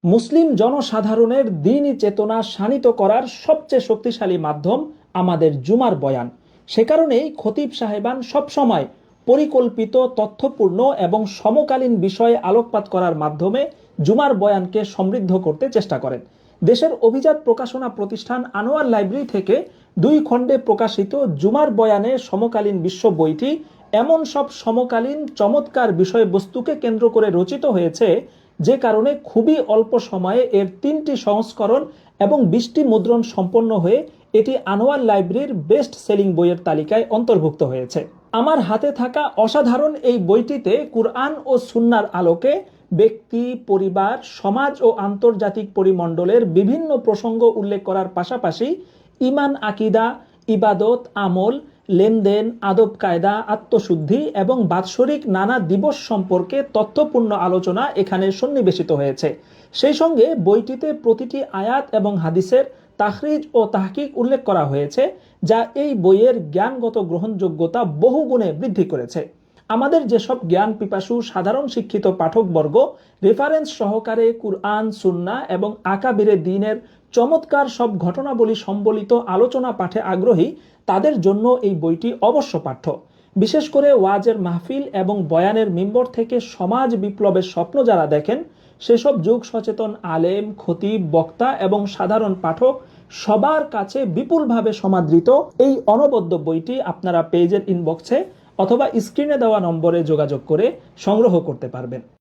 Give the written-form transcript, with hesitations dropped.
মুসলিম জনসাধারণের দ্বীনি চেতনা শানিত করার সবচেয়ে শক্তিশালী মাধ্যম আমাদের জুমার বয়ান। সে কারণেই খতিব সাহেবান সবসময় পরিকল্পিত, তথ্যপূর্ণ এবং সমকালীন বিষয়ে আলোকপাত করার মাধ্যমে জুমার বয়ানকে সমৃদ্ধ করতে চেষ্টা করেন। দেশের অভিজাত প্রকাশনা প্রতিষ্ঠান আনোয়ার লাইব্রেরি থেকে 2 খণ্ডে প্রকাশিত জুমার বয়ানে সমকালীন বিশ্ব বইটি এমন সব সমকালীন চমৎকার বিষয়বস্তুকে কেন্দ্র করে রচিত হয়েছে, যে কারণে খুবই অল্প সময়ে এর 3টি সংস্করণ এবং 20টি মুদ্রণ সম্পন্ন হয়ে এটি আনোয়ার লাইব্রেরির বেস্ট সেলিং বইয়ের তালিকায় অন্তর্ভুক্ত হয়েছে। আমার হাতে থাকা অসাধারণ এই বইটিতে কুরআন ও সুন্নাহর আলোকে ব্যক্তি, পরিবার, সমাজ ও আন্তর্জাতিক পরিমণ্ডলের বিভিন্ন প্রসঙ্গ উল্লেখ করার পাশাপাশি ঈমান, আকীদা, ইবাদত, আমল, লেনদেন, আদব কায়দা, আত্মশুদ্ধি এবং বাৎসরিক নানা দিবস সম্পর্কে তথ্যপূর্ণ আলোচনা এখানে সন্নিবেশিত হয়েছে। সেই সঙ্গে বইটিতে প্রতিটি আয়াত এবং হাদিসের তাখরিজ ও তাহকিক উল্লেখ করা হয়েছে, যা এই বইয়ের জ্ঞানগত গ্রহণযোগ্যতা বহুগুণে বৃদ্ধি করেছে। আমাদের যেসব জ্ঞান পিপাসু সাধারণ শিক্ষিত পাঠকবর্গ রেফারেন্স সহকারে কুরআন, সুন্নাহ এবং আকাবিরে দ্বীনের চমৎকার সব ঘটনাবলী সম্বলিত আলোচনা পাঠে আগ্রহী, তাদের জন্য এই বইটি অবশ্য পাঠ্য। বিশেষ করে ওয়াজের মাহফিল এবং বয়ানের মিম্বর থেকে সমাজ বিপ্লবের স্বপ্ন যারা দেখেন, সেসব যুগ সচেতন আলেম, খতিব, বক্তা এবং সাধারণ পাঠক সবার কাছে বিপুলভাবে সমাদৃত এই অনবদ্য বইটি আপনারা পেজের ইনবক্সে অথবা স্ক্রিনে দেওয়া নম্বরে যোগাযোগ করে সংগ্রহ করতে পারবেন।